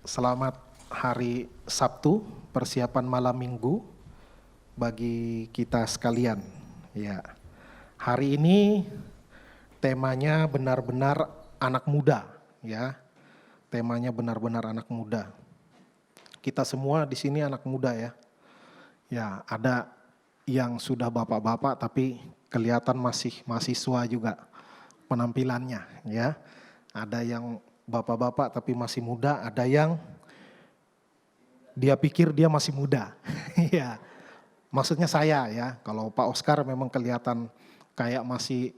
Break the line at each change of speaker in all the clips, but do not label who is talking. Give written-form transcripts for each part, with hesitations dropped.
Selamat hari Sabtu, persiapan malam Minggu bagi kita sekalian. Ya, hari ini temanya benar-benar anak muda, ya. Temanya benar-benar anak muda. Kita semua di sini anak muda ya. Ya, ada yang sudah bapak-bapak tapi kelihatan masih mahasiswa juga penampilannya, ya. Ada yang bapak-bapak tapi masih muda, ada yang dia pikir dia masih muda. Ya, maksudnya saya ya, kalau Pak Oscar memang kelihatan kayak masih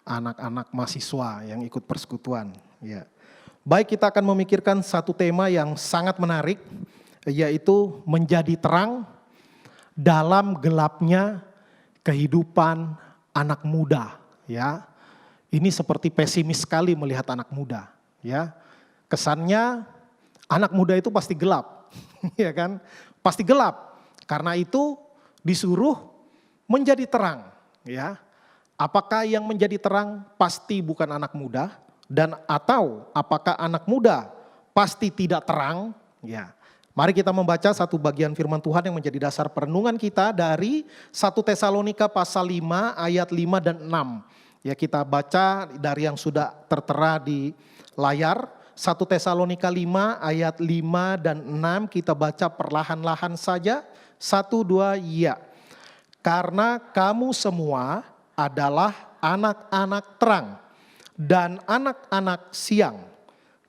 anak-anak mahasiswa yang ikut persekutuan. Ya. Baik, kita akan memikirkan satu tema yang sangat menarik, yaitu menjadi terang dalam gelapnya kehidupan anak muda. Ya. Ini seperti pesimis sekali melihat anak muda, ya. Kesannya anak muda itu pasti gelap, ya kan? Pasti gelap. Karena itu disuruh menjadi terang, ya. Apakah yang menjadi terang pasti bukan anak muda dan atau apakah anak muda pasti tidak terang? Ya. Mari kita membaca satu bagian firman Tuhan yang menjadi dasar perenungan kita dari 1 Tesalonika pasal 5 ayat 5 dan 6. Ya, kita baca dari yang sudah tertera di layar, 1 Tesalonika 5 ayat 5 dan 6, kita baca perlahan-lahan saja. 1, 2, ya. Karena kamu semua adalah anak-anak terang dan anak-anak siang.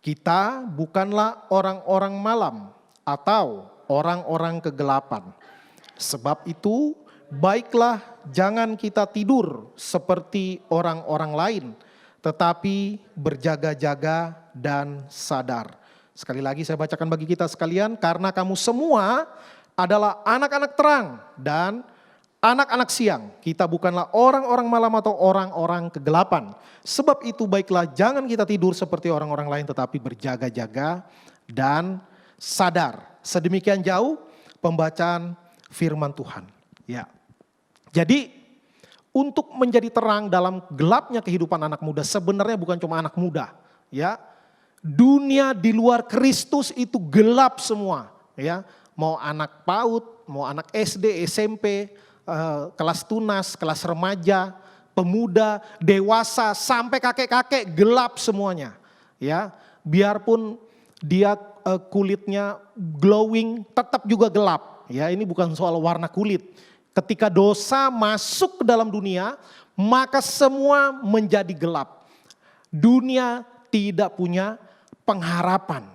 Kita bukanlah orang-orang malam atau orang-orang kegelapan. Sebab itu, baiklah jangan kita tidur seperti orang-orang lain, tetapi berjaga-jaga dan sadar. Sekali lagi saya bacakan bagi kita sekalian, karena kamu semua adalah anak-anak terang dan anak-anak siang. Kita bukanlah orang-orang malam atau orang-orang kegelapan. Sebab itu baiklah jangan kita tidur seperti orang-orang lain, tetapi berjaga-jaga dan sadar. Sedemikian jauh pembacaan firman Tuhan. Ya. Jadi untuk menjadi terang dalam gelapnya kehidupan anak muda sebenarnya bukan cuma anak muda, ya. Dunia di luar Kristus itu gelap semua, ya. Mau anak PAUD, mau anak SD, SMP, kelas tunas, kelas remaja, pemuda, dewasa sampai kakek-kakek gelap semuanya, ya. Biarpun dia kulitnya glowing tetap juga gelap, ya. Ini bukan soal warna kulit. Ketika dosa masuk ke dalam dunia, maka semua menjadi gelap. Dunia tidak punya pengharapan.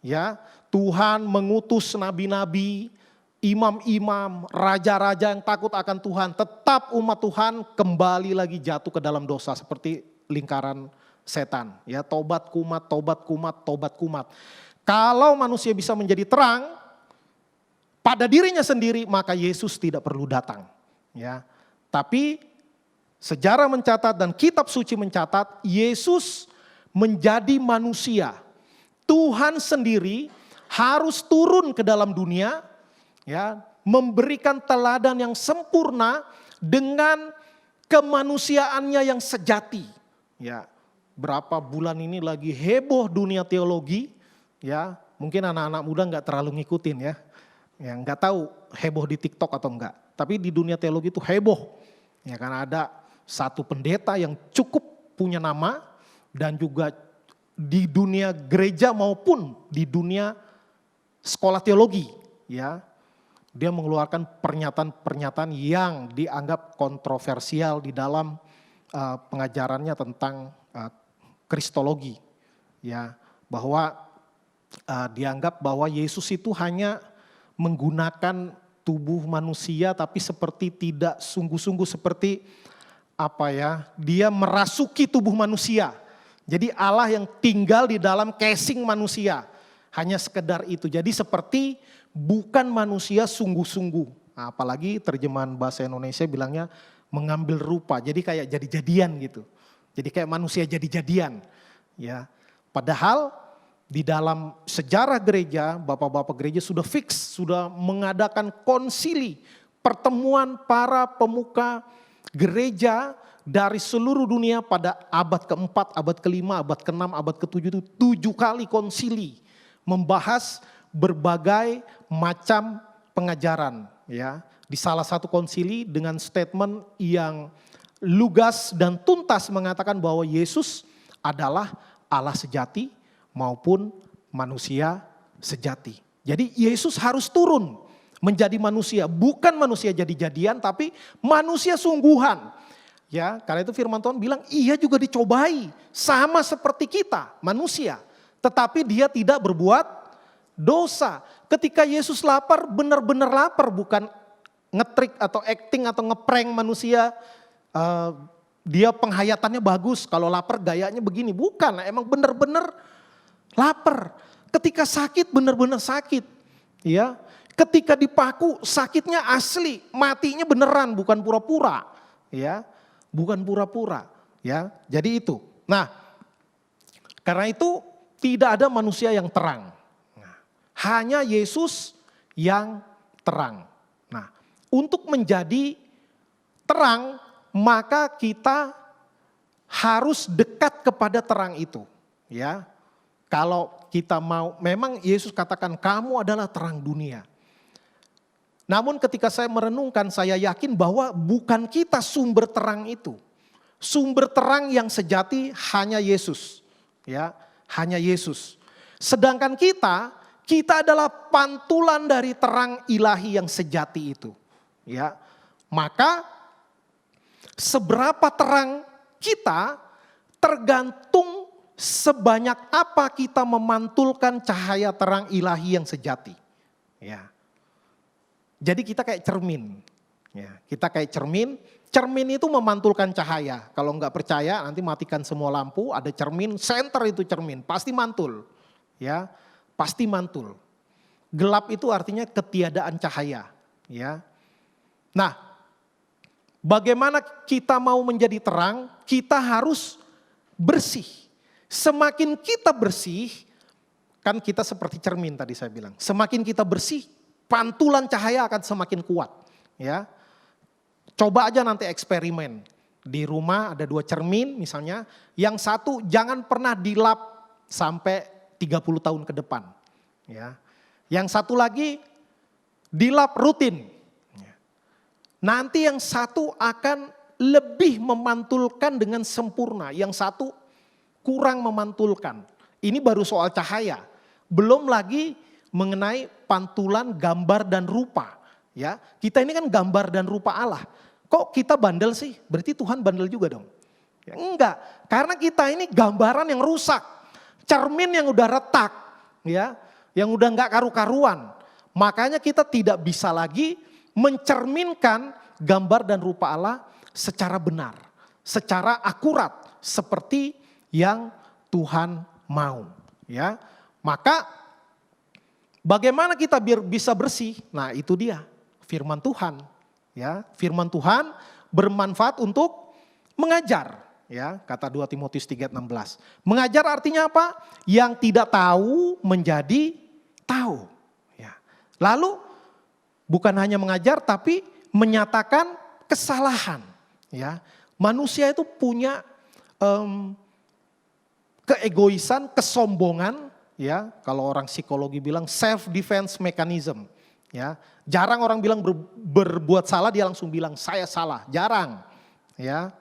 Ya, Tuhan mengutus nabi-nabi, imam-imam, raja-raja yang takut akan Tuhan. Tetap umat Tuhan kembali lagi jatuh ke dalam dosa seperti lingkaran setan. Ya, tobat kumat, tobat kumat, tobat kumat. Kalau manusia bisa menjadi terang pada dirinya sendiri, maka Yesus tidak perlu datang. Ya, tapi sejarah mencatat dan kitab suci mencatat Yesus menjadi manusia. Tuhan sendiri harus turun ke dalam dunia, ya, memberikan teladan yang sempurna dengan kemanusiaannya yang sejati. Ya, berapa bulan ini lagi heboh dunia teologi, ya, mungkin anak-anak muda nggak terlalu ngikutin ya. Ya, nggak tahu heboh di TikTok atau enggak. Tapi di dunia teologi itu heboh. Ya, karena ada satu pendeta yang cukup punya nama dan juga di dunia gereja maupun di dunia sekolah teologi, ya. Dia mengeluarkan pernyataan-pernyataan yang dianggap kontroversial di dalam pengajarannya tentang kristologi, ya. Bahwa dianggap bahwa Yesus itu hanya menggunakan tubuh manusia tapi seperti tidak sungguh-sungguh seperti apa ya, dia merasuki tubuh manusia. Jadi Allah yang tinggal di dalam casing manusia, hanya sekedar itu. Jadi seperti bukan manusia sungguh-sungguh. Nah, apalagi terjemahan bahasa Indonesia bilangnya mengambil rupa, jadi kayak jadi-jadian gitu. Jadi kayak manusia jadi-jadian. Ya, padahal di dalam sejarah gereja, bapak-bapak gereja sudah fix, sudah mengadakan konsili, pertemuan para pemuka gereja dari seluruh dunia pada abad keempat, abad kelima, abad keenam, abad ketujuh itu 7 kali konsili membahas berbagai macam pengajaran, ya. Di salah satu konsili dengan statement yang lugas dan tuntas mengatakan bahwa Yesus adalah Allah sejati maupun manusia sejati. Jadi Yesus harus turun menjadi manusia, bukan manusia jadi-jadian tapi manusia sungguhan. Ya, karena itu firman Tuhan bilang ia juga dicobai sama seperti kita manusia, tetapi dia tidak berbuat dosa. Ketika Yesus lapar, benar-benar lapar, bukan ngetrik atau acting atau ngeprank manusia. Dia penghayatannya bagus, kalau lapar gayanya begini. Bukan, emang benar-benar lapar. Ketika sakit, benar-benar sakit. Ya, ketika dipaku, sakitnya asli, matinya beneran, bukan pura-pura. Ya, bukan pura-pura. Ya, jadi itu. Nah, karena itu tidak ada manusia yang terang. Hanya Yesus yang terang. Nah, untuk menjadi terang, maka kita harus dekat kepada terang itu. Ya, kalau kita mau, memang Yesus katakan kamu adalah terang dunia. Namun ketika saya merenungkan, saya yakin bahwa bukan kita sumber terang itu. Sumber terang yang sejati hanya Yesus. Ya, hanya Yesus. Sedangkan kita adalah pantulan dari terang ilahi yang sejati itu. Ya, maka seberapa terang kita tergantung sebanyak apa kita memantulkan cahaya terang ilahi yang sejati. Ya. Jadi kita kayak cermin. Ya, kita kayak cermin. Cermin itu memantulkan cahaya. Kalau nggak percaya nanti matikan semua lampu, ada cermin, senter itu cermin, pasti mantul. Ya, pasti mantul. Gelap itu artinya ketiadaan cahaya. Ya. Nah, bagaimana kita mau menjadi terang? Kita harus bersih. Semakin kita bersih, kan kita seperti cermin tadi saya bilang. Semakin kita bersih, pantulan cahaya akan semakin kuat. Ya, coba aja nanti eksperimen. Di rumah ada 2 cermin misalnya. Yang satu jangan pernah dilap sampai 30 tahun ke depan. Ya. Yang satu lagi dilap rutin. Ya. Nanti yang satu akan lebih memantulkan dengan sempurna. Yang satu kurang memantulkan. Ini baru soal cahaya. Belum lagi mengenai pantulan gambar dan rupa. Ya, kita ini kan gambar dan rupa Allah. Kok kita bandel sih? Berarti Tuhan bandel juga dong. Ya, enggak, karena kita ini gambaran yang rusak. Cermin yang udah retak, ya, yang udah enggak karu-karuan. Makanya kita tidak bisa lagi mencerminkan gambar dan rupa Allah secara benar, secara akurat seperti yang Tuhan mau, ya. Maka bagaimana kita bisa bersih? Nah, itu dia firman Tuhan, ya. Firman Tuhan bermanfaat untuk mengajar. Ya, kata 2 Timotius 3:16. Mengajar artinya apa? Yang tidak tahu menjadi tahu. Ya. Lalu bukan hanya mengajar tapi menyatakan kesalahan. Ya. Manusia itu punya keegoisan, kesombongan. Ya, kalau orang psikologi bilang self defense mechanism. Ya, jarang orang bilang berbuat salah dia langsung bilang saya salah. Jarang. Ya.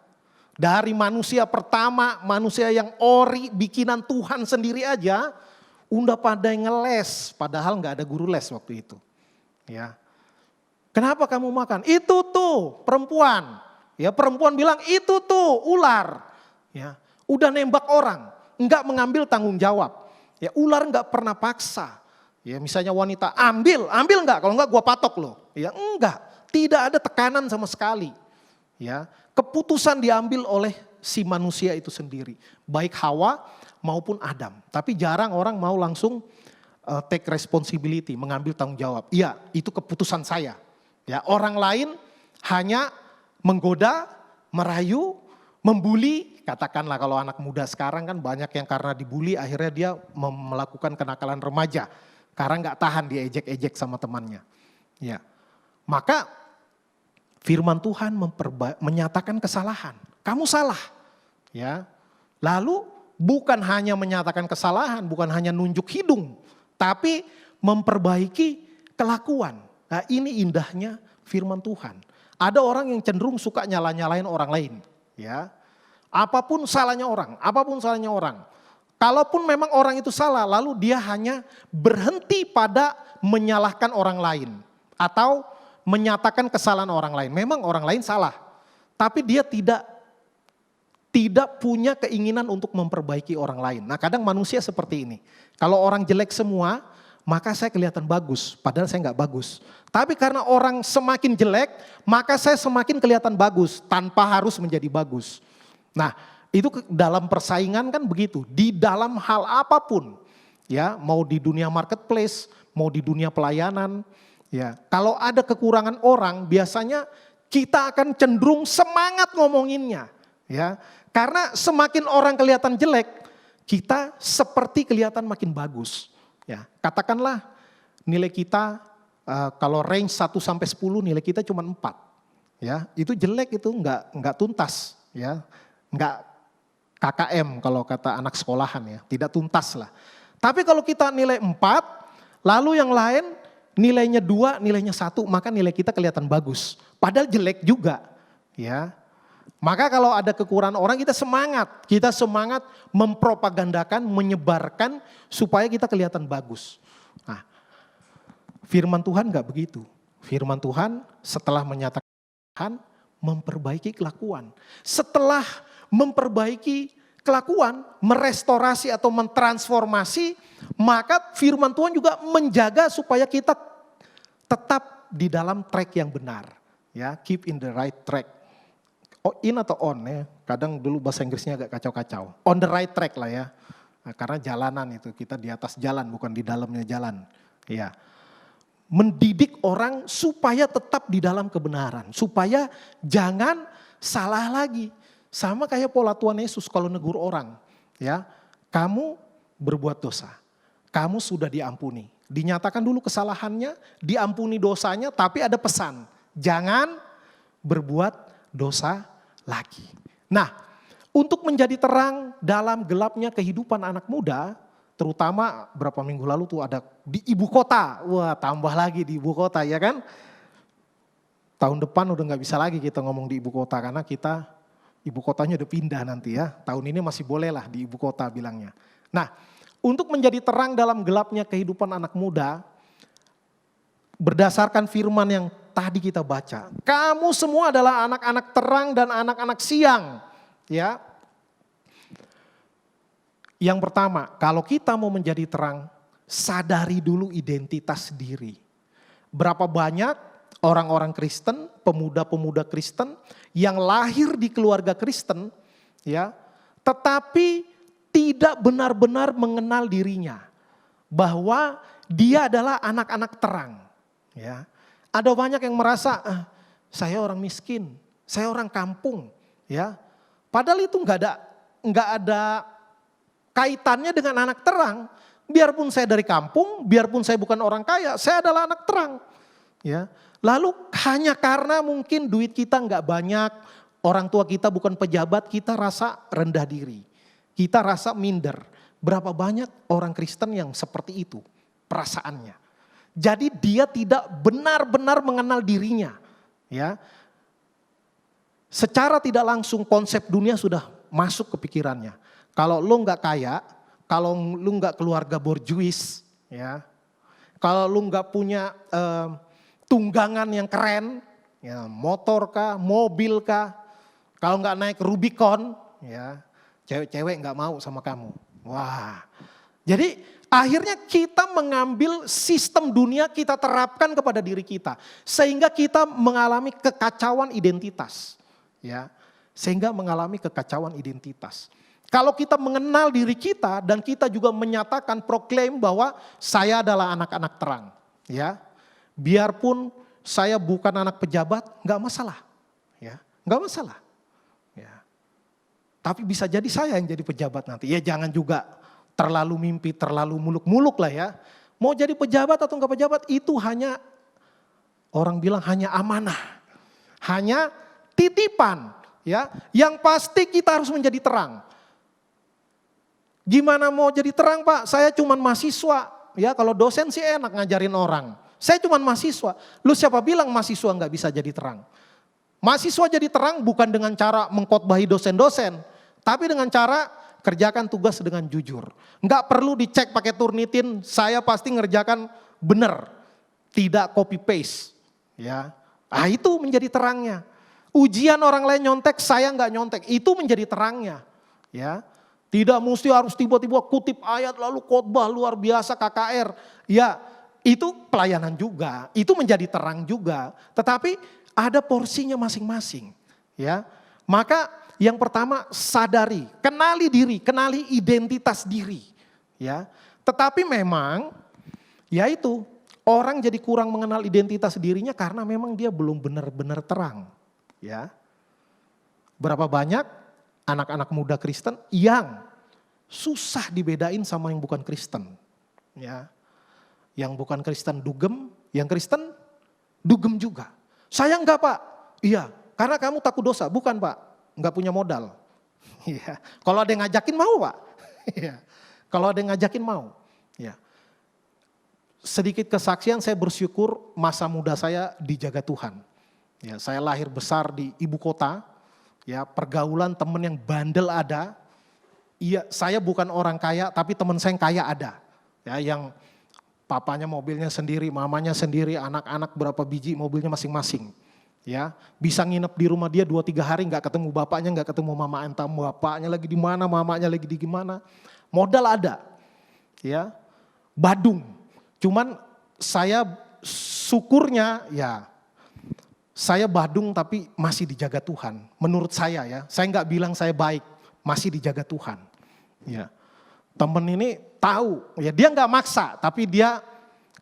Dari manusia pertama, manusia yang ori, bikinan Tuhan sendiri aja, udah pada ngeles, padahal nggak ada guru les waktu itu. Ya, kenapa kamu makan? Itu tuh perempuan. Ya, perempuan bilang itu tuh ular. Ya, udah nembak orang, nggak mengambil tanggung jawab. Ya, ular nggak pernah paksa. Ya, misalnya wanita ambil nggak? Kalau nggak gua patok loh. Ya, enggak, tidak ada tekanan sama sekali. Ya, keputusan diambil oleh si manusia itu sendiri, baik Hawa maupun Adam. Tapi jarang orang mau langsung take responsibility, mengambil tanggung jawab. Iya, itu keputusan saya. Ya, orang lain hanya menggoda, merayu, membuli. Katakanlah kalau anak muda sekarang kan banyak yang karena dibully akhirnya dia melakukan kenakalan remaja. Karena nggak tahan diejek-ejek sama temannya. Ya, maka firman Tuhan menyatakan kesalahan. Kamu salah. Ya. Lalu bukan hanya menyatakan kesalahan, bukan hanya nunjuk hidung, tapi memperbaiki kelakuan. Nah, ini indahnya firman Tuhan. Ada orang yang cenderung suka nyala-nyalain orang lain, ya. Apapun salahnya orang, apapun salahnya orang. Kalaupun memang orang itu salah, lalu dia hanya berhenti pada menyalahkan orang lain atau menyatakan kesalahan orang lain. Memang orang lain salah, tapi dia tidak punya keinginan untuk memperbaiki orang lain. Nah, kadang manusia seperti ini. Kalau orang jelek semua, maka saya kelihatan bagus, padahal saya nggak bagus. Tapi karena orang semakin jelek, maka saya semakin kelihatan bagus tanpa harus menjadi bagus. Nah, itu dalam persaingan kan begitu. Di dalam hal apapun, ya, mau di dunia marketplace, mau di dunia pelayanan, ya. Kalau ada kekurangan orang, biasanya kita akan cenderung semangat ngomonginnya, ya. Karena semakin orang kelihatan jelek, kita seperti kelihatan makin bagus. Ya, katakanlah nilai kita kalau range 1 sampai 10 nilai kita cuma 4. Ya, itu jelek, itu enggak tuntas, ya. Enggak KKM kalau kata anak sekolahan, ya, tidak tuntas lah. Tapi kalau kita nilai 4, lalu yang lain nilainya 2, nilainya 1, maka nilai kita kelihatan bagus. Padahal jelek juga, ya. Maka kalau ada kekurangan orang, kita semangat mempropagandakan, menyebarkan supaya kita kelihatan bagus. Nah, firman Tuhan enggak begitu. Firman Tuhan setelah menyatakan memperbaiki kelakuan. Setelah memperbaiki kelakuan, merestorasi atau mentransformasi, maka firman Tuhan juga menjaga supaya kita tetap di dalam track yang benar. Ya, keep in the right track. Oh, in atau on, ya, kadang dulu bahasa Inggrisnya agak kacau-kacau. On the right track lah, ya, nah, karena jalanan itu kita di atas jalan bukan di dalamnya jalan. Ya, mendidik orang supaya tetap di dalam kebenaran, supaya jangan salah lagi. Sama kayak pola Tuhan Yesus kalau negur orang, ya, kamu berbuat dosa, kamu sudah diampuni. Dinyatakan dulu kesalahannya, diampuni dosanya, tapi ada pesan, jangan berbuat dosa lagi. Nah, untuk menjadi terang dalam gelapnya kehidupan anak muda, terutama berapa minggu lalu tuh ada di ibu kota, wah tambah lagi di ibu kota, ya kan. Tahun depan udah gak bisa lagi kita ngomong di ibu kota karena kita ibu kotanya udah pindah nanti, ya. Tahun ini masih boleh lah di ibu kota bilangnya. Nah, untuk menjadi terang dalam gelapnya kehidupan anak muda, berdasarkan firman yang tadi kita baca, kamu semua adalah anak-anak terang dan anak-anak siang, ya. Yang pertama, kalau kita mau menjadi terang, sadari dulu identitas diri. Berapa banyak orang-orang Kristen, pemuda-pemuda Kristen yang lahir di keluarga Kristen, ya, tetapi tidak benar-benar mengenal dirinya bahwa dia adalah anak-anak terang, ya. Ada banyak yang merasa saya orang miskin, saya orang kampung, ya. Padahal itu enggak ada kaitannya dengan anak terang. Biarpun saya dari kampung, biarpun saya bukan orang kaya, saya adalah anak terang, ya. Lalu hanya karena mungkin duit kita enggak banyak, orang tua kita bukan pejabat, kita rasa rendah diri. Kita rasa minder. Berapa banyak orang Kristen yang seperti itu perasaannya. Jadi dia tidak benar-benar mengenal dirinya, ya. Secara tidak langsung konsep dunia sudah masuk ke pikirannya. Kalau lu nggak kaya, kalau lu nggak keluarga borjuis, ya, kalau lu nggak punya tunggangan yang keren, ya, motor kah, mobil kah, kalau nggak naik Rubicon, ya, cewek-cewek nggak mau sama kamu. Wah, jadi akhirnya kita mengambil sistem dunia, kita terapkan kepada diri kita. Sehingga kita mengalami kekacauan identitas. Ya, sehingga mengalami kekacauan identitas. Kalau kita mengenal diri kita dan kita juga menyatakan proklaim bahwa saya adalah anak-anak terang. Ya, biarpun saya bukan anak pejabat, gak masalah. Ya, gak masalah. Ya. Tapi bisa jadi saya yang jadi pejabat nanti. Ya jangan juga terlalu mimpi, terlalu muluk-muluk lah, ya. Mau jadi pejabat atau enggak pejabat itu hanya, orang bilang hanya amanah. Hanya titipan, ya. Yang pasti kita harus menjadi terang. Gimana mau jadi terang, Pak? Saya cuma mahasiswa. ya kalau dosen sih enak ngajarin orang. Saya cuma mahasiswa. Lu siapa bilang mahasiswa nggak bisa jadi terang? Mahasiswa jadi terang bukan dengan cara mengkhotbahi dosen-dosen, tapi dengan cara kerjakan tugas dengan jujur. Nggak perlu dicek pakai Turnitin, saya pasti ngerjakan benar, tidak copy paste. Ya, itu menjadi terangnya. Ujian orang lain nyontek, saya nggak nyontek. Itu menjadi terangnya. Ya, tidak mesti harus tiba-tiba kutip ayat lalu khotbah luar biasa KKR. Ya, itu pelayanan juga. Itu menjadi terang juga. Tetapi ada porsinya masing-masing. Ya, maka yang pertama sadari, kenali diri, kenali identitas diri. Ya, tetapi memang, yaitu orang jadi kurang mengenal identitas dirinya karena memang dia belum benar-benar terang. Ya, berapa banyak anak-anak muda Kristen yang susah dibedain sama yang bukan Kristen. Ya, yang bukan Kristen dugem, yang Kristen dugem juga. Saya enggak Pak, iya karena kamu takut dosa, bukan Pak, enggak punya modal. Iya, kalau ada yang ngajakin mau Pak, iya, kalau ada yang ngajakin mau. Ya, sedikit kesaksian, saya bersyukur masa muda saya dijaga Tuhan. Ya, saya lahir besar di ibu kota, ya pergaulan temen yang bandel ada. Iya, saya bukan orang kaya, tapi teman saya yang kaya ada. Ya, yang papanya mobilnya sendiri, mamanya sendiri, anak-anak berapa biji mobilnya masing-masing. Ya, bisa nginep di rumah dia 2-3 hari nggak ketemu bapaknya, nggak ketemu mama, entah bapaknya lagi di mana, mamanya lagi di gimana. Modal ada. Ya, badung. Cuman saya syukurnya ya saya badung tapi masih dijaga Tuhan. Menurut saya ya, saya nggak bilang saya baik, masih dijaga Tuhan. Ya, temen ini tahu, ya dia nggak maksa, tapi dia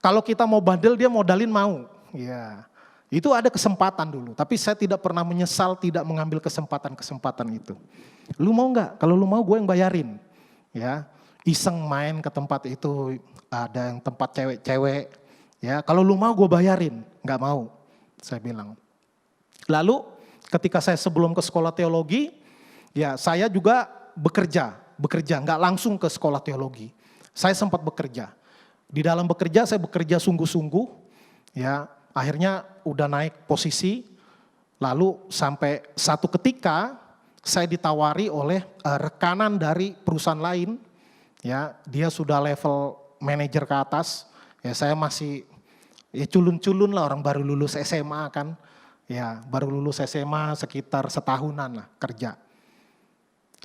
kalau kita mau bandel dia modalin mau. Ya, itu ada kesempatan dulu. Tapi saya tidak pernah menyesal tidak mengambil kesempatan-kesempatan itu. Lu mau nggak? Kalau lu mau gue yang bayarin. Ya, iseng main ke tempat itu, ada yang tempat cewek-cewek. Ya, kalau lu mau gue bayarin, nggak mau. Saya bilang. Lalu ketika saya sebelum ke sekolah teologi, ya saya juga bekerja, nggak langsung ke sekolah teologi. Saya sempat bekerja. Di dalam bekerja saya bekerja sungguh-sungguh, ya akhirnya udah naik posisi. Lalu sampai satu ketika saya ditawari oleh rekanan dari perusahaan lain, ya dia sudah level manajer ke atas, ya saya masih ya culun-culun lah, orang baru lulus SMA kan. Ya baru lulus SMA sekitar setahunan lah kerja.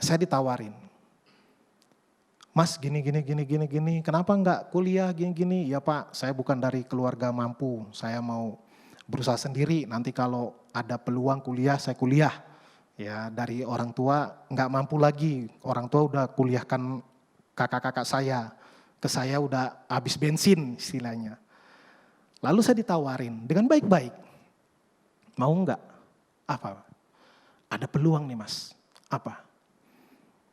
Saya ditawarin. Mas gini, kenapa enggak kuliah gini. Ya Pak, saya bukan dari keluarga mampu. Saya mau berusaha sendiri, nanti kalau ada peluang kuliah, saya kuliah. Ya dari orang tua enggak mampu lagi. Orang tua udah kuliahkan kakak-kakak saya. Ke saya udah habis bensin istilahnya. Lalu saya ditawarin dengan baik-baik. Mau enggak? Apa? Ada peluang nih Mas. Apa?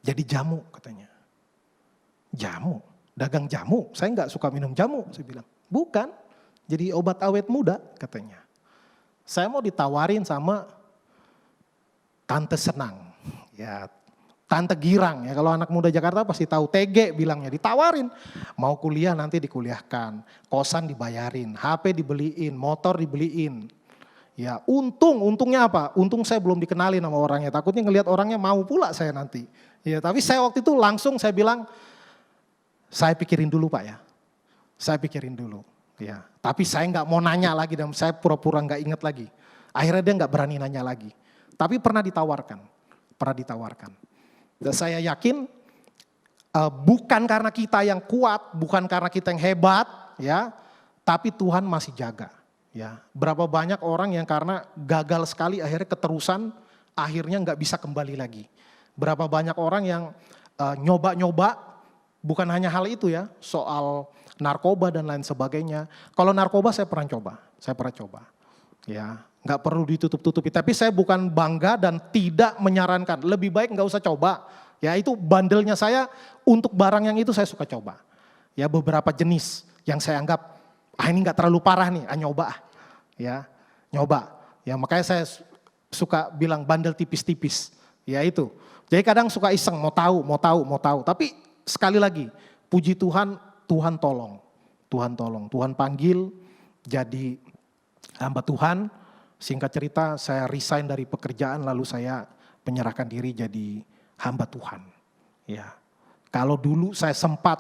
Jadi jamu katanya. Jamu? Dagang jamu? Saya enggak suka minum jamu. Saya bilang, bukan. Jadi obat awet muda katanya. Saya mau ditawarin sama Tante Senang. Ya, Tante Girang ya, kalau anak muda Jakarta pasti tahu, TG bilangnya, ditawarin. Mau kuliah nanti dikuliahkan, kosan dibayarin, HP dibeliin, motor dibeliin. Ya untungnya apa? Untung saya belum dikenalin sama orangnya, takutnya ngelihat orangnya mau pula saya nanti. Ya tapi saya waktu itu langsung saya bilang, saya pikirin dulu Pak ya. Saya pikirin dulu. Ya, tapi saya nggak mau nanya lagi dan saya pura-pura nggak inget lagi. Akhirnya dia nggak berani nanya lagi. Tapi pernah ditawarkan. Dan saya yakin bukan karena kita yang kuat, bukan karena kita yang hebat, ya, tapi Tuhan masih jaga. Ya, berapa banyak orang yang karena gagal sekali akhirnya keterusan, akhirnya nggak bisa kembali lagi. Berapa banyak orang yang nyoba-nyoba, bukan hanya hal itu ya, soal narkoba dan lain sebagainya. Kalau narkoba saya pernah coba. Ya, nggak perlu ditutup-tutupi. Tapi saya bukan bangga dan tidak menyarankan. Lebih baik nggak usah coba. Ya itu bandelnya saya untuk barang yang itu saya suka coba. Ya beberapa jenis yang saya anggap ini nggak terlalu parah nih, nyoba. Ya nyoba. Ya makanya saya suka bilang bandel tipis-tipis. Ya itu. Jadi kadang suka iseng, mau tahu. Tapi sekali lagi, puji Tuhan, Tuhan tolong. Tuhan tolong, Tuhan panggil jadi hamba Tuhan. Singkat cerita saya resign dari pekerjaan lalu saya menyerahkan diri jadi hamba Tuhan. Ya, kalau dulu saya sempat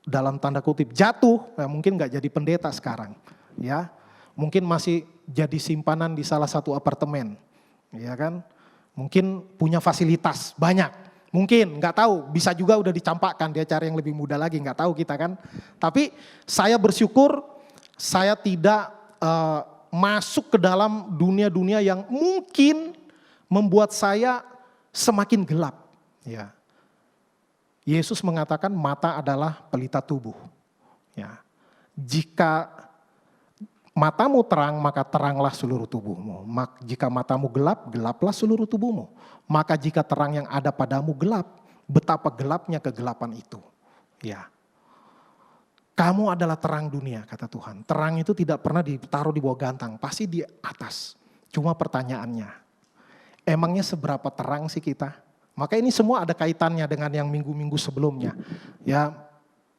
dalam tanda kutip jatuh, mungkin nggak jadi pendeta sekarang. Ya, mungkin masih jadi simpanan di salah satu apartemen, ya kan? Mungkin punya fasilitas banyak, mungkin nggak tahu, bisa juga udah dicampakkan dia cari yang lebih muda lagi, nggak tahu kita kan. Tapi saya bersyukur saya tidak masuk ke dalam dunia-dunia yang mungkin membuat saya semakin gelap. Ya. Yesus mengatakan mata adalah pelita tubuh. Ya. Jika matamu terang, maka teranglah seluruh tubuhmu. Jika matamu gelap, gelaplah seluruh tubuhmu. Maka jika terang yang ada padamu gelap, betapa gelapnya kegelapan itu. Ya. Kamu adalah terang dunia, kata Tuhan. Terang itu tidak pernah ditaruh di bawah gantang, pasti di atas. Cuma pertanyaannya, emangnya seberapa terang sih kita? Maka ini semua ada kaitannya dengan yang minggu-minggu sebelumnya. Ya,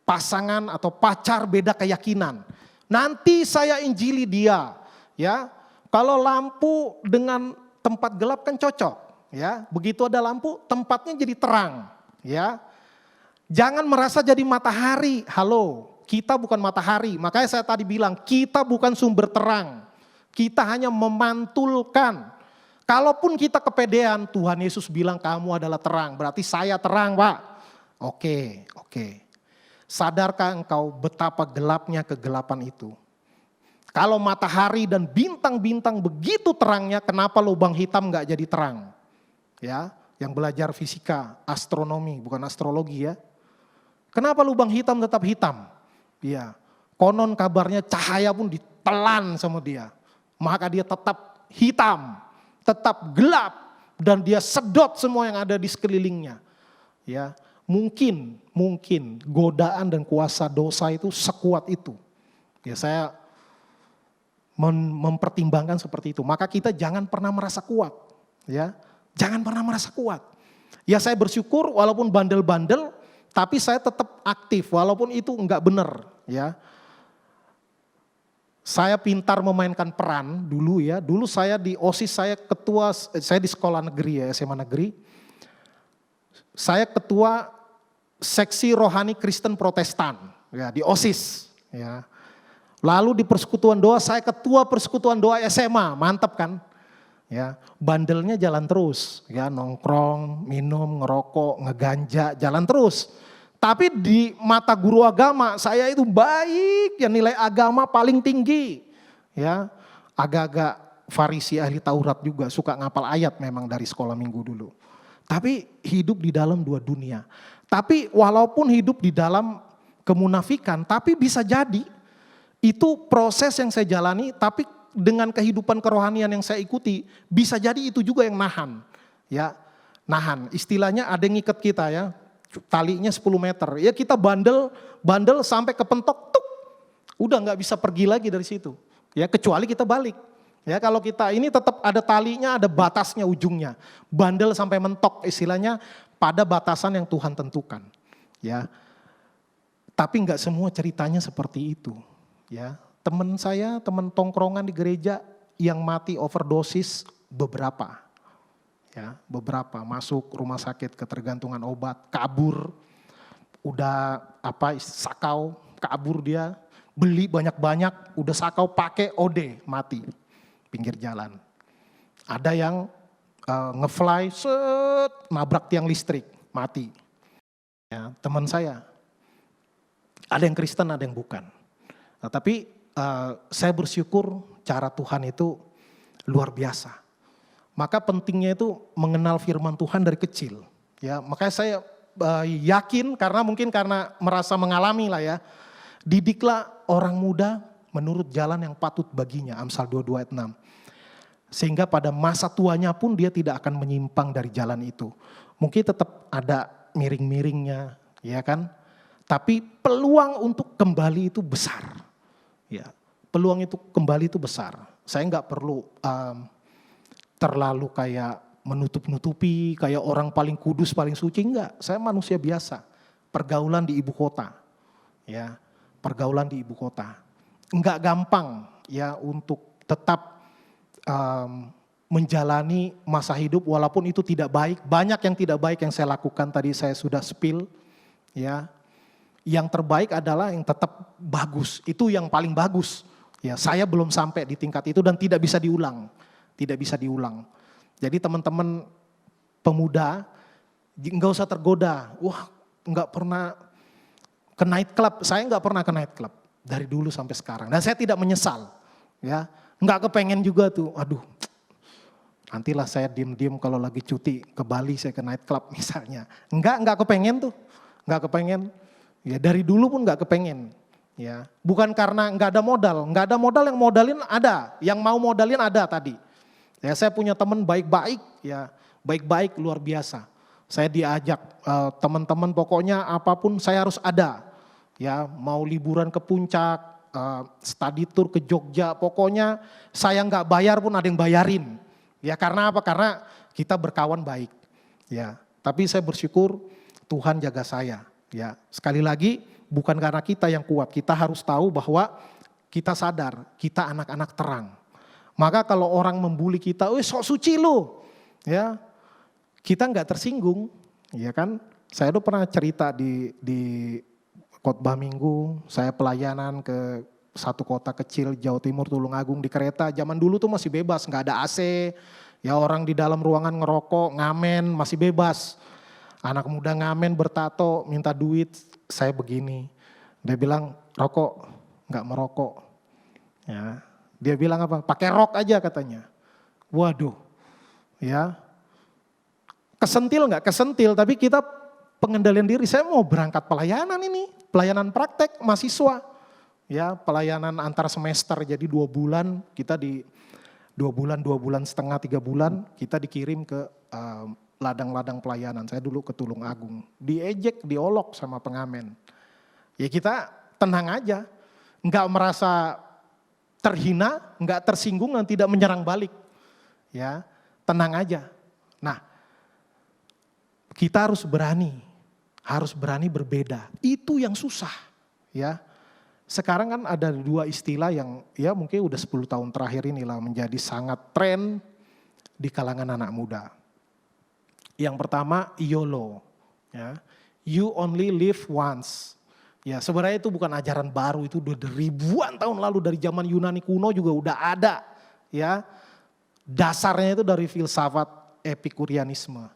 pasangan atau pacar beda keyakinan. Nanti saya injili dia, ya. Kalau lampu dengan tempat gelap kan cocok, ya. Begitu ada lampu, tempatnya jadi terang, ya. Jangan merasa jadi matahari. Halo, kita bukan matahari. Makanya saya tadi bilang, kita bukan sumber terang. Kita hanya memantulkan. Kalaupun kita kepedean, Tuhan Yesus bilang kamu adalah terang. Berarti saya terang, Pak. Oke. Sadarkah engkau betapa gelapnya kegelapan itu? Kalau matahari dan bintang-bintang begitu terangnya, kenapa lubang hitam gak jadi terang? Ya, yang belajar fisika, astronomi, bukan astrologi ya. Kenapa lubang hitam tetap hitam? Ya, konon kabarnya cahaya pun ditelan sama dia. Maka dia tetap hitam, tetap gelap, dan dia sedot semua yang ada di sekelilingnya. Ya, mungkin godaan dan kuasa dosa itu sekuat itu. Ya, saya mempertimbangkan seperti itu. Maka kita jangan pernah merasa kuat, ya. Jangan pernah merasa kuat. Ya, saya bersyukur walaupun bandel-bandel, tapi saya tetap aktif walaupun itu enggak benar, ya. Saya pintar memainkan peran dulu ya. Dulu saya di OSIS, saya ketua, saya di sekolah negeri ya, SMA negeri. Saya ketua seksi rohani Kristen Protestan ya, di OSIS ya. Lalu di persekutuan doa, saya ketua persekutuan doa SMA, mantap kan? Ya, bandelnya jalan terus, ya, nongkrong, minum, ngerokok, ngeganja, jalan terus. Tapi di mata guru agama saya itu baik, ya nilai agama paling tinggi. Ya, agak-agak Farisi ahli Taurat juga, suka ngapal ayat memang dari sekolah minggu dulu. Tapi hidup di dalam dua dunia. Tapi walaupun hidup di dalam kemunafikan, tapi bisa jadi itu proses yang saya jalani, tapi dengan kehidupan kerohanian yang saya ikuti, bisa jadi itu juga yang nahan. Ya, nahan. Istilahnya ada yang ngikat kita ya. Talinya 10 meter, ya kita bandel sampai kepentok, tuk, udah nggak bisa pergi lagi dari situ, ya kecuali kita balik, ya kalau kita ini tetap ada talinya, ada batasnya ujungnya, bandel sampai mentok, istilahnya pada batasan yang Tuhan tentukan, ya. Tapi nggak semua ceritanya seperti itu, ya. Teman saya, teman tongkrongan di gereja yang mati overdosis beberapa. Ya, beberapa masuk rumah sakit ketergantungan obat, kabur, udah sakau, kabur dia, beli banyak-banyak, udah sakau pakai OD, mati, pinggir jalan. Ada yang ngefly, nabrak tiang listrik, mati. Ya, teman saya, ada yang Kristen, ada yang bukan. Nah, tapi saya bersyukur cara Tuhan itu luar biasa. Maka pentingnya itu mengenal firman Tuhan dari kecil. Ya, makanya saya yakin karena merasa mengalami lah ya. Didiklah orang muda menurut jalan yang patut baginya. Amsal 22 ayat 6. Sehingga pada masa tuanya pun dia tidak akan menyimpang dari jalan itu. Mungkin tetap ada miring-miringnya, ya kan? Tapi peluang untuk kembali itu besar. Ya, peluang itu kembali itu besar. Saya nggak perlu terlalu kayak menutup-nutupi, kayak orang paling kudus, paling suci, enggak. Saya manusia biasa, pergaulan di ibu kota. Ya, pergaulan di ibu kota. Enggak gampang ya untuk tetap menjalani masa hidup walaupun itu tidak baik. Banyak yang tidak baik yang saya lakukan, tadi saya sudah spill ya. Yang terbaik adalah yang tetap bagus, itu yang paling bagus. Ya, saya belum sampai di tingkat itu dan tidak bisa diulang. Tidak bisa diulang. Jadi teman-teman pemuda enggak usah tergoda. Wah, enggak pernah ke night club. Saya enggak pernah ke night club dari dulu sampai sekarang. Dan saya tidak menyesal. Ya, enggak kepengen juga tuh. Aduh, nantilah saya diem-diem kalau lagi cuti ke Bali saya ke night club misalnya. Enggak kepengen tuh. Enggak kepengen. Ya dari dulu pun enggak kepengen. Ya, bukan karena enggak ada modal yang modalin ada, yang mau modalin ada tadi. Ya, saya punya teman baik-baik, ya, baik-baik luar biasa. Saya diajak teman-teman pokoknya apapun saya harus ada. Ya, mau liburan ke puncak, study tour ke Jogja, pokoknya saya enggak bayar pun ada yang bayarin. Ya, karena apa? Karena kita berkawan baik. Ya, tapi saya bersyukur Tuhan jaga saya. Ya, sekali lagi bukan karena kita yang kuat, kita harus tahu bahwa kita sadar, kita anak-anak terang. Maka kalau orang membuli kita, "Wih, sok suci lu." Ya, kita enggak tersinggung, ya kan? Saya tuh pernah cerita di khotbah minggu, saya pelayanan ke satu kota kecil Jawa Timur, Tulungagung di kereta. Zaman dulu tuh masih bebas, enggak ada AC. Ya, orang di dalam ruangan ngerokok, ngamen, masih bebas. Anak muda ngamen, bertato, minta duit, saya begini. Dia bilang, "Rokok." Enggak merokok. Ya, dia bilang apa? "Pakai rok aja," katanya. Waduh. Ya. Kesentil enggak? Kesentil, tapi kita pengendalian diri. Saya mau berangkat pelayanan ini, pelayanan praktek mahasiswa. Ya, pelayanan antar semester, jadi 2 bulan, kita di 2 bulan setengah, 3 bulan, kita dikirim ke ladang-ladang pelayanan. Saya dulu ke Tulungagung, diejek, diolok sama pengamen. Ya kita tenang aja, enggak merasa terhina, enggak tersinggung dan tidak menyerang balik. Ya, tenang aja. Nah, kita harus berani berbeda. Itu yang susah, ya. Sekarang kan ada 2 istilah yang ya mungkin udah 10 tahun terakhir inilah menjadi sangat tren di kalangan anak muda. Yang pertama YOLO, ya. You only live once. Ya, sebenarnya itu bukan ajaran baru, itu udah ribuan tahun lalu dari zaman Yunani kuno juga udah ada, ya. Dasarnya itu dari filsafat Epikurianisme.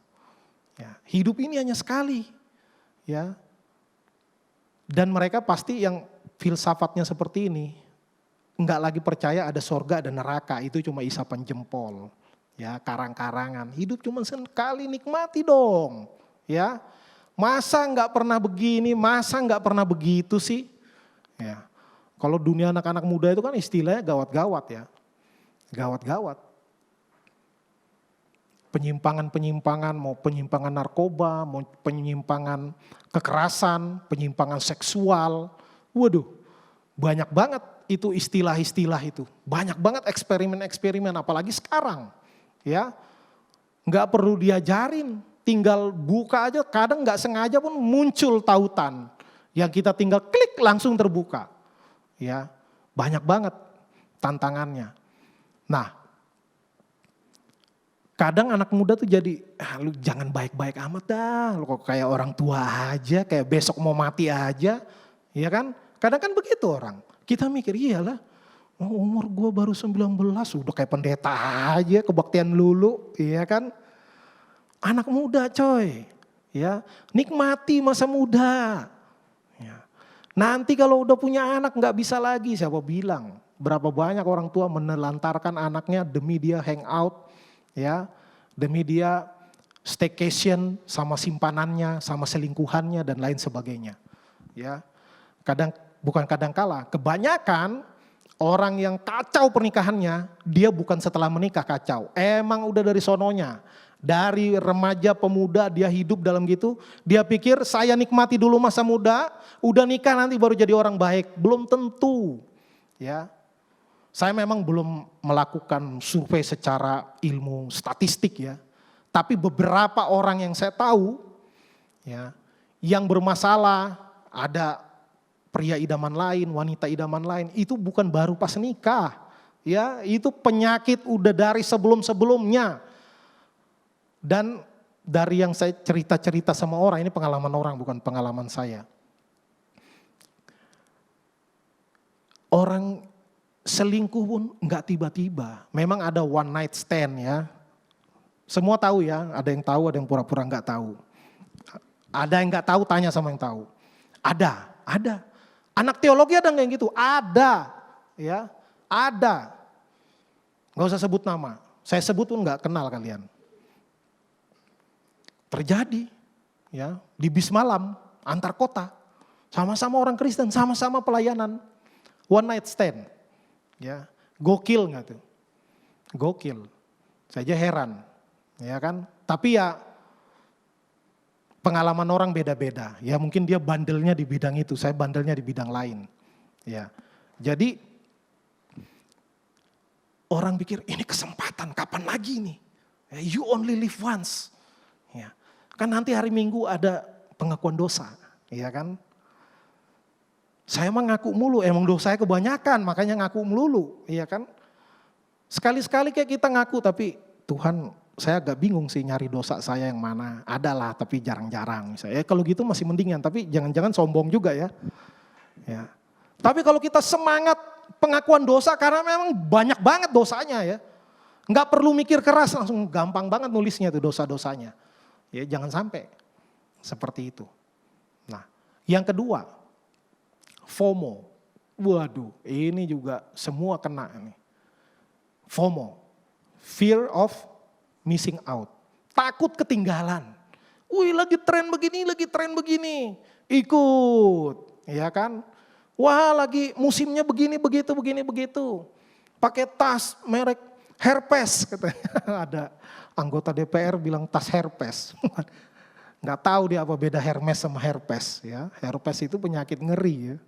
Ya, hidup ini hanya sekali, ya. Dan mereka pasti yang filsafatnya seperti ini, enggak lagi percaya ada sorga dan neraka, itu cuma isapan jempol. Ya, karang-karangan, hidup cuma sekali, nikmati dong. Ya, masa enggak pernah begini, masa enggak pernah begitu sih? Ya, kalau dunia anak-anak muda itu kan istilahnya gawat-gawat ya, gawat-gawat. Penyimpangan-penyimpangan, mau penyimpangan narkoba, mau penyimpangan kekerasan, penyimpangan seksual, waduh, banyak banget itu istilah-istilah itu, banyak banget eksperimen-eksperimen, apalagi sekarang. Ya, nggak perlu diajarin, tinggal buka aja, kadang nggak sengaja pun muncul tautan yang kita tinggal klik langsung terbuka. Ya, banyak banget tantangannya. Nah, kadang anak muda tuh jadi, lu jangan baik-baik amat dah, lu kok kayak orang tua aja, kayak besok mau mati aja, ya kan? Kadang kan begitu orang, kita mikir iyalah. Oh, umur gue baru 19, udah kayak pendeta aja, kebaktian lulu, iya kan. Anak muda coy, ya nikmati masa muda. Ya. Nanti kalau udah punya anak gak bisa lagi, siapa bilang. Berapa banyak orang tua menelantarkan anaknya demi dia hangout, ya, demi dia staycation sama simpanannya, sama selingkuhannya dan lain sebagainya. Ya, bukan kadang kala, kebanyakan orang yang kacau pernikahannya, dia bukan setelah menikah kacau. Emang udah dari sononya. Dari remaja pemuda dia hidup dalam gitu. Dia pikir saya nikmati dulu masa muda, udah nikah nanti baru jadi orang baik. Belum tentu. Ya, saya memang belum melakukan survei secara ilmu statistik ya. Tapi beberapa orang yang saya tahu, ya, yang bermasalah, ada pria idaman lain, wanita idaman lain, itu bukan baru pas nikah. Ya, itu penyakit udah dari sebelum-sebelumnya. Dan dari yang saya cerita-cerita sama orang, ini pengalaman orang bukan pengalaman saya. Orang selingkuh pun enggak tiba-tiba. Memang ada one night stand ya. Semua tahu ya, ada yang tahu, ada yang pura-pura enggak tahu. Ada yang enggak tahu, tanya sama yang tahu. Ada. Anak teologi ada enggak yang gitu? Ada. Ya, ada. Enggak usah sebut nama. Saya sebut pun enggak kenal kalian. Terjadi ya di bis malam antar kota. Sama-sama orang Kristen, sama-sama pelayanan. One night stand. Ya, gokil enggak tuh? Gokil. Saya aja heran. Ya kan? Tapi ya pengalaman orang beda-beda. Ya mungkin dia bandelnya di bidang itu, saya bandelnya di bidang lain. Ya. Jadi orang pikir ini kesempatan, kapan lagi nih? You only live once. Ya. Kan nanti hari Minggu ada pengakuan dosa, ya kan? Saya emang ngaku mulu, emang dosa saya kebanyakan, makanya ngaku melulu, ya kan? Sekali-sekali kayak kita ngaku, tapi Tuhan, saya agak bingung sih nyari dosa saya yang mana. Adalah, tapi jarang-jarang. Kalau gitu masih mendingan, tapi jangan-jangan sombong juga ya. Ya. Tapi kalau kita semangat pengakuan dosa, karena memang banyak banget dosanya ya. Nggak perlu mikir keras, langsung gampang banget nulisnya tuh dosa-dosanya. Ya jangan sampai seperti itu. Nah, yang kedua, FOMO. Waduh, ini juga semua kena nih. FOMO, fear of missing out. Takut ketinggalan. Wih, lagi tren begini. Ikut, ya kan? Wah, lagi musimnya begini, begitu. Pakai tas merek Herpes katanya. Ada anggota DPR bilang tas Herpes. Nggak tahu dia apa beda Hermes sama Herpes ya. Herpes itu penyakit ngeri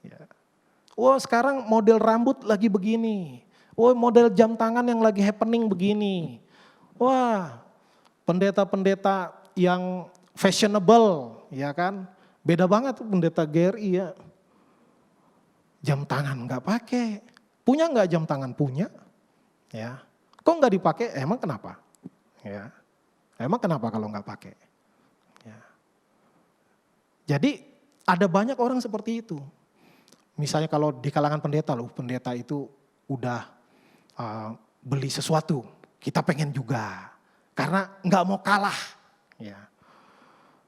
ya. Wah sekarang model rambut lagi begini. Wah model jam tangan yang lagi happening begini. Wah pendeta-pendeta yang fashionable ya kan. Beda banget tuh pendeta GRI ya. Jam tangan nggak pakai. Punya nggak jam tangan? Punya. Ya. Kok nggak dipakai? Emang kenapa? Ya. Emang kenapa kalau nggak pakai? Ya. Jadi ada banyak orang seperti itu. Misalnya kalau di kalangan pendeta loh, pendeta itu udah beli sesuatu, kita pengen juga, karena nggak mau kalah, ya.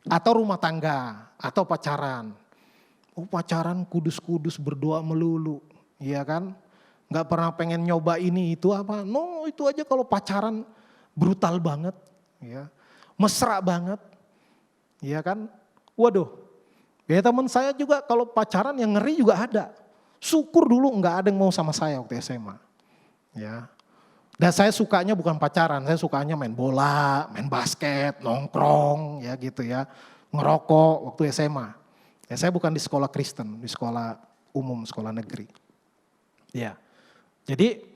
Atau rumah tangga, atau pacaran, pacaran kudus-kudus berdoa melulu, ya kan? Nggak pernah pengen nyoba ini itu apa? No itu aja kalau pacaran brutal banget, ya, mesra banget, ya kan? Waduh. Ya teman saya juga kalau pacaran yang ngeri juga ada. Syukur dulu nggak ada yang mau sama saya waktu SMA. Ya. Dan saya sukanya bukan pacaran, saya sukanya main bola, main basket, nongkrong ya gitu ya. Ngerokok waktu SMA. Ya saya bukan di sekolah Kristen, di sekolah umum, sekolah negeri. Ya. Jadi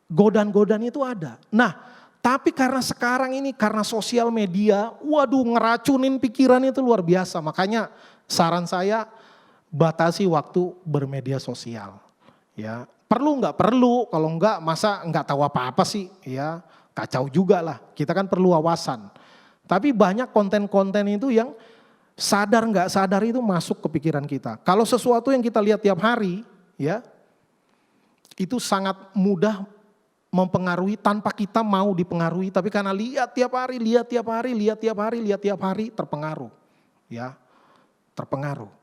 godaan-godaan itu ada. Nah, tapi karena sekarang ini, karena sosial media, waduh ngeracunin pikiran itu luar biasa. Makanya saran saya batasi waktu bermedia sosial. Ya, perlu nggak? Perlu, kalau nggak masa nggak tahu apa-apa sih? Ya, kacau juga lah. Kita kan perlu wawasan. Tapi banyak konten-konten itu yang sadar nggak sadar itu masuk ke pikiran kita. Kalau sesuatu yang kita lihat tiap hari, ya, itu sangat mudah mempengaruhi tanpa kita mau dipengaruhi, tapi karena lihat tiap hari terpengaruh. Ya, terpengaruh.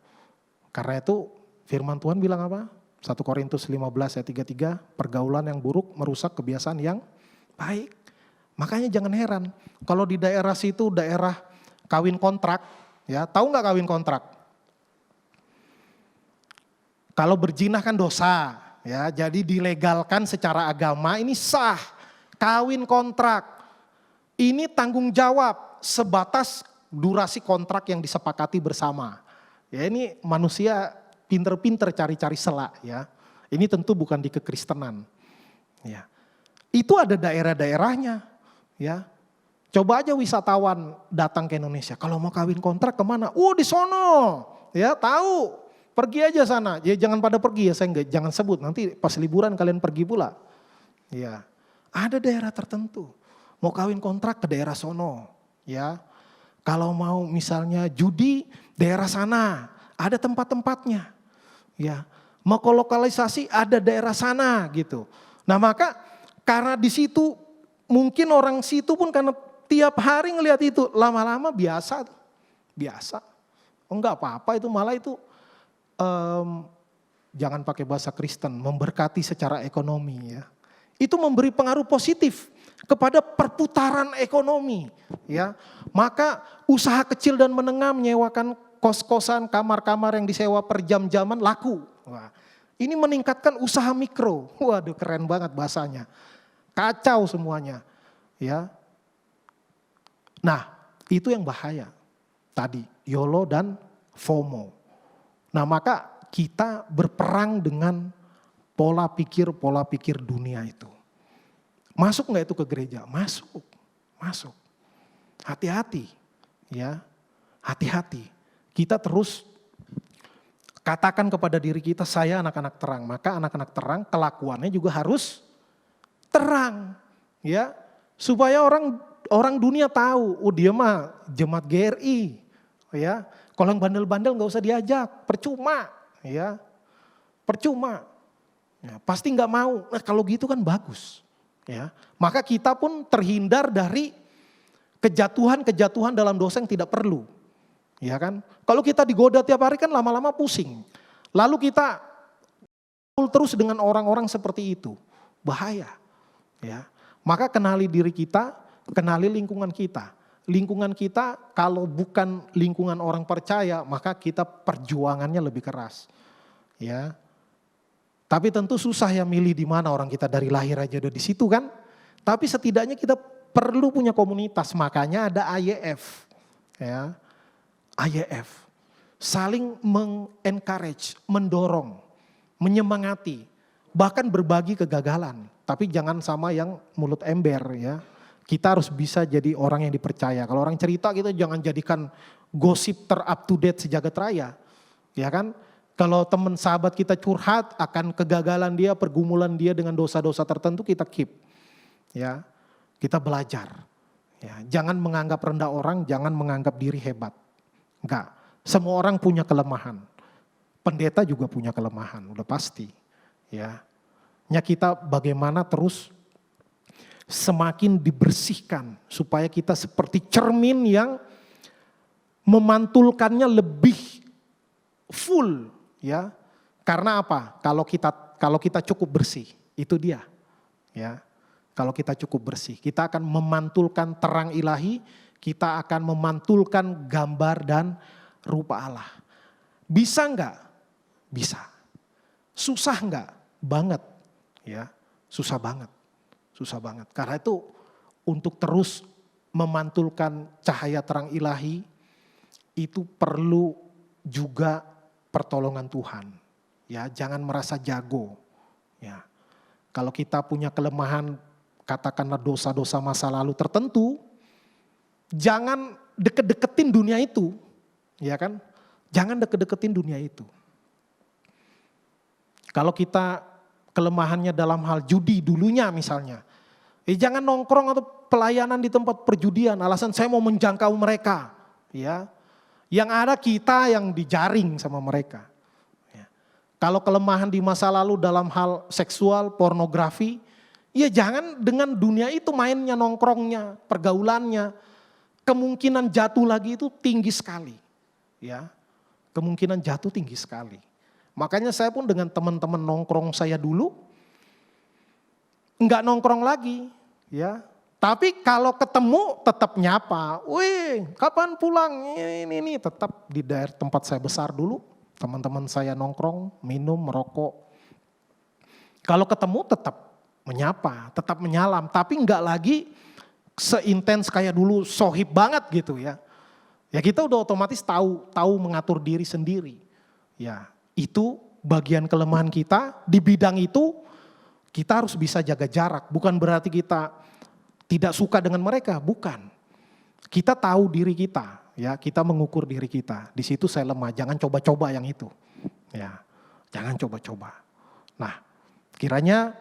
Karena itu firman Tuhan bilang apa? 1 Korintus 15 ayat 33, pergaulan yang buruk merusak kebiasaan yang baik. Makanya jangan heran, kalau di daerah situ daerah kawin kontrak, ya tahu nggak kawin kontrak? Kalau berzina kan dosa. Ya, jadi dilegalkan secara agama ini sah, kawin kontrak. Ini tanggung jawab sebatas durasi kontrak yang disepakati bersama. Ya ini manusia pinter-pinter cari-cari sela ya. Ini tentu bukan di kekristenan. Ya. Itu ada daerah-daerahnya ya. Coba aja wisatawan datang ke Indonesia, kalau mau kawin kontrak kemana? Oh di sono. ya tahu. Pergi aja sana, ya jangan pada pergi ya, jangan sebut, nanti pas liburan kalian pergi pula. Ya, ada daerah tertentu, mau kawin kontrak ke daerah sono, ya. Kalau mau misalnya judi, daerah sana, ada tempat-tempatnya. Ya, mau kolokalisasi ada daerah sana gitu. Nah maka karena di situ mungkin orang situ pun karena tiap hari ngelihat itu, lama-lama biasa. Oh enggak apa-apa itu, malah itu jangan pakai bahasa Kristen, memberkati secara ekonomi ya. Itu memberi pengaruh positif kepada perputaran ekonomi ya. Maka usaha kecil dan menengah menyewakan kos-kosan, kamar-kamar yang disewa per jam-jaman laku. Wah, ini meningkatkan usaha mikro. Waduh, keren banget bahasanya. Kacau semuanya ya. Nah, itu yang bahaya. Tadi YOLO dan FOMO. Nah maka kita berperang dengan pola pikir dunia itu. Masuk nggak itu ke gereja? Masuk. Hati-hati ya, hati-hati. Kita terus katakan kepada diri kita, saya anak-anak terang. Maka anak-anak terang kelakuannya juga harus terang ya. Supaya orang dunia tahu, oh dia mah jemaat GRI ya. Kalau yang bandel-bandel gak usah diajak, percuma ya. Percuma. Ya, pasti gak mau. Nah kalau gitu kan bagus. Ya. Maka kita pun terhindar dari kejatuhan-kejatuhan dalam dosa yang tidak perlu. Ya kan? Kalau kita digoda tiap hari kan lama-lama pusing. Lalu kita terus dengan orang-orang seperti itu. Bahaya. Ya. Maka kenali diri kita, kenali lingkungan kita. Lingkungan kita kalau bukan lingkungan orang percaya, maka kita perjuangannya lebih keras. Ya. Tapi tentu susah ya milih di mana, orang kita dari lahir aja udah di situ kan. Tapi setidaknya kita perlu punya komunitas, makanya ada AYF. Ya. AYF. Saling mengencourage, mendorong, menyemangati, bahkan berbagi kegagalan. Tapi jangan sama yang mulut ember ya. Kita harus bisa jadi orang yang dipercaya. Kalau orang cerita kita jangan jadikan gosip ter-up to date sejagat raya. Ya kan? Kalau teman sahabat kita curhat akan kegagalan dia, pergumulan dia dengan dosa-dosa tertentu, kita keep. Ya. Kita belajar. Ya, jangan menganggap rendah orang, jangan menganggap diri hebat. Enggak. Semua orang punya kelemahan. Pendeta juga punya kelemahan, udah pasti. Ya. Nya kita bagaimana terus semakin dibersihkan supaya kita seperti cermin yang memantulkannya lebih full ya. Karena apa? Kalau kita cukup bersih, itu dia. Ya. Kalau kita cukup bersih, kita akan memantulkan terang ilahi, kita akan memantulkan gambar dan rupa Allah. Bisa enggak? Bisa. Susah enggak? Banget. Ya, susah banget. Susah banget. Karena itu untuk terus memantulkan cahaya terang ilahi itu perlu juga pertolongan Tuhan. Ya, jangan merasa jago. Ya. Kalau kita punya kelemahan, katakanlah dosa-dosa masa lalu tertentu, jangan deket-deketin dunia itu. Ya kan? Jangan deket-deketin dunia itu. Kalau kita kelemahannya dalam hal judi dulunya misalnya, jangan nongkrong atau pelayanan di tempat perjudian, alasan saya mau menjangkau mereka. Ya, yang ada kita yang dijaring sama mereka. Ya. Kalau kelemahan di masa lalu dalam hal seksual, pornografi, ya jangan dengan dunia itu mainnya, nongkrongnya, pergaulannya. Kemungkinan jatuh lagi itu tinggi sekali. Ya, kemungkinan jatuh tinggi sekali. Makanya saya pun dengan teman-teman nongkrong saya dulu, enggak nongkrong lagi, ya. Tapi kalau ketemu tetap nyapa, wih kapan pulang, ini tetap di daerah tempat saya besar dulu. Teman-teman saya nongkrong, minum, merokok. Kalau ketemu tetap menyapa, tetap menyalam, tapi enggak lagi seintens kayak dulu, sohib banget gitu ya. Ya kita udah otomatis tahu mengatur diri sendiri. Ya. Itu bagian kelemahan kita, di bidang itu kita harus bisa jaga jarak. Bukan berarti kita tidak suka dengan mereka, bukan. Kita tahu diri kita, ya kita mengukur diri kita. Di situ saya lemah, jangan coba-coba yang itu. Ya, jangan coba-coba. Nah, kiranya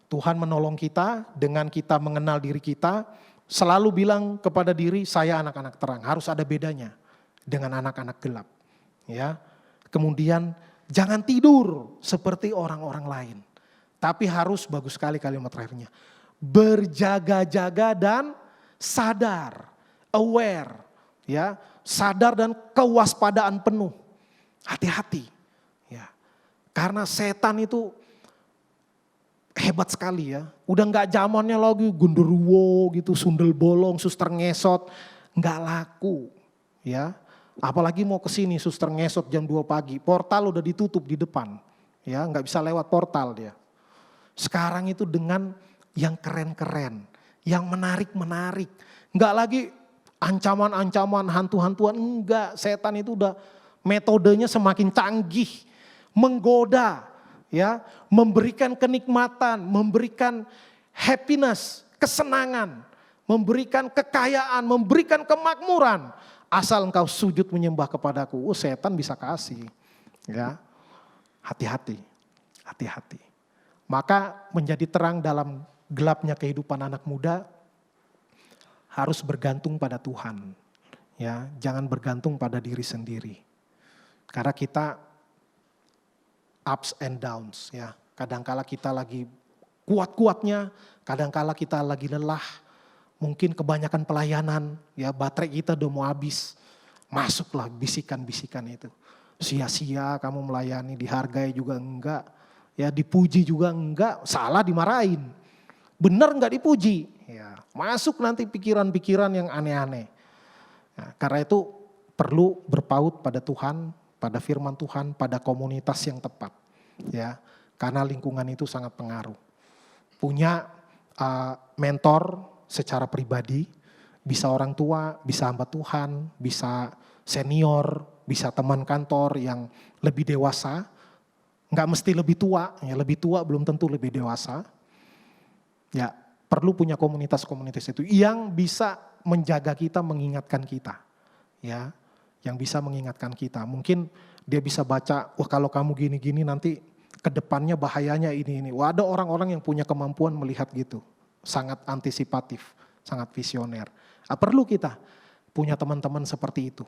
Tuhan menolong kita dengan kita mengenal diri kita, selalu bilang kepada diri, saya anak-anak terang. Harus ada bedanya dengan anak-anak gelap. Ya, kemudian jangan tidur seperti orang-orang lain. Tapi harus, bagus sekali kalimat terakhirnya, berjaga-jaga dan sadar, aware, ya, sadar dan kewaspadaan penuh. Hati-hati, ya, karena setan itu hebat sekali ya. Udah nggak zamannya lagi genderuwo gitu, sundel bolong, suster ngesot, nggak laku, ya. Apalagi mau ke sini suster ngesot jam 2 pagi, portal udah ditutup di depan, ya, nggak bisa lewat portal dia. Sekarang itu dengan yang keren-keren, yang menarik-menarik, nggak lagi ancaman-ancaman, hantu-hantuan, enggak. Setan itu udah metodenya semakin canggih, menggoda, ya, memberikan kenikmatan, memberikan happiness, kesenangan, memberikan kekayaan, memberikan kemakmuran. Asal engkau sujud menyembah kepadaku, setan bisa kasih. Ya, hati-hati, hati-hati. Maka menjadi terang dalam gelapnya kehidupan anak muda harus bergantung pada Tuhan. Ya, jangan bergantung pada diri sendiri. Karena kita ups and downs, ya. Kadangkala kita lagi kuat-kuatnya, kadangkala kita lagi lelah. Mungkin kebanyakan pelayanan, ya, baterai kita udah mau habis. Masuklah bisikan-bisikan itu. Sia-sia kamu melayani, dihargai juga enggak. Ya, dipuji juga enggak, salah dimarahin. Benar enggak dipuji. Ya, masuk nanti pikiran-pikiran yang aneh-aneh. Nah, karena itu perlu berpaut pada Tuhan, pada firman Tuhan, pada komunitas yang tepat. Ya, karena lingkungan itu sangat pengaruh. Punya mentor secara pribadi, bisa orang tua, bisa hamba Tuhan, bisa senior, bisa teman kantor yang lebih dewasa, nggak mesti lebih tua, ya lebih tua belum tentu lebih dewasa. Ya, perlu punya komunitas-komunitas itu yang bisa menjaga kita, mengingatkan kita, ya, yang bisa mengingatkan kita. Mungkin dia bisa baca, wah kalau kamu gini-gini nanti kedepannya bahayanya ini. Wah, ada orang-orang yang punya kemampuan melihat gitu. Sangat antisipatif, sangat visioner. Perlu kita punya teman-teman seperti itu.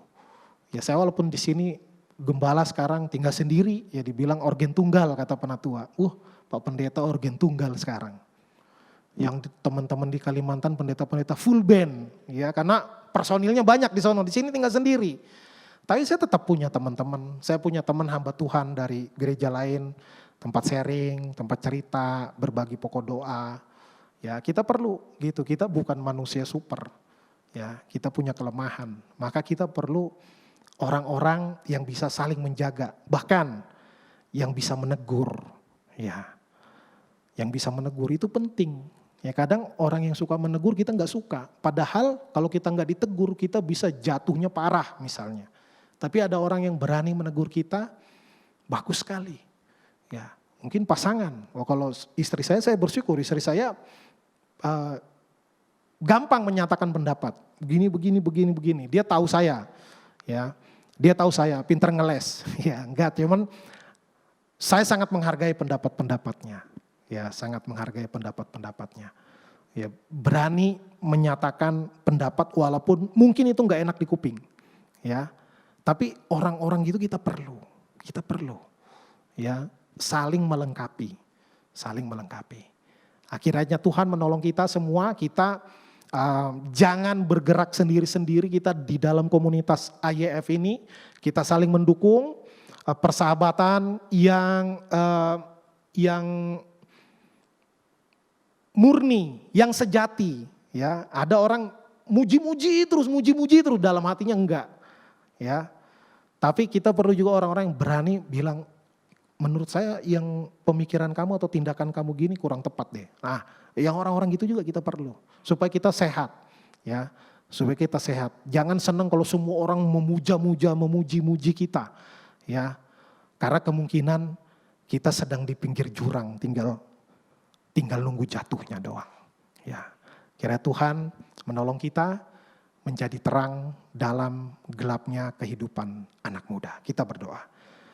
Ya, saya walaupun di sini gembala sekarang tinggal sendiri, ya dibilang organ tunggal kata penatua. Pak pendeta organ tunggal sekarang. Yang teman-teman di Kalimantan pendeta-pendeta full band, ya karena personilnya banyak di sana. Di sini tinggal sendiri. Tapi saya tetap punya teman-teman. Saya punya teman hamba Tuhan dari gereja lain, tempat sharing, tempat cerita, berbagi pokok doa. Ya, kita perlu gitu, kita bukan manusia super. Ya, kita punya kelemahan. Maka kita perlu orang-orang yang bisa saling menjaga, bahkan yang bisa menegur. Ya. Yang bisa menegur itu penting. Ya, kadang orang yang suka menegur kita nggak suka. Padahal kalau kita nggak ditegur kita bisa jatuhnya parah misalnya. Tapi ada orang yang berani menegur kita, bagus sekali. Ya, mungkin pasangan. Kalau istri saya bersyukur istri saya gampang menyatakan pendapat. Begini. Dia tahu saya, ya. Dia tahu saya pinter ngeles. Ya, enggak, cuman saya sangat menghargai pendapat-pendapatnya. Ya, sangat menghargai pendapat-pendapatnya. Ya, berani menyatakan pendapat walaupun mungkin itu enggak enak di kuping. Ya. Tapi orang-orang gitu kita perlu. Ya, saling melengkapi. Akhirnya Tuhan menolong kita semua, kita jangan bergerak sendiri-sendiri, kita di dalam komunitas IYF ini, kita saling mendukung, persahabatan yang murni, yang sejati. Ya, ada orang muji-muji terus dalam hatinya enggak. Ya, tapi kita perlu juga orang-orang yang berani bilang, menurut saya yang pemikiran kamu atau tindakan kamu gini kurang tepat deh. Nah, yang orang-orang gitu juga kita perlu. Supaya kita sehat. Ya, supaya kita sehat. Jangan senang kalau semua orang memuji-muji kita. Ya, karena kemungkinan kita sedang di pinggir jurang, tinggal nunggu jatuhnya doang. Ya, kira Tuhan menolong kita menjadi terang dalam gelapnya kehidupan anak muda. Kita berdoa.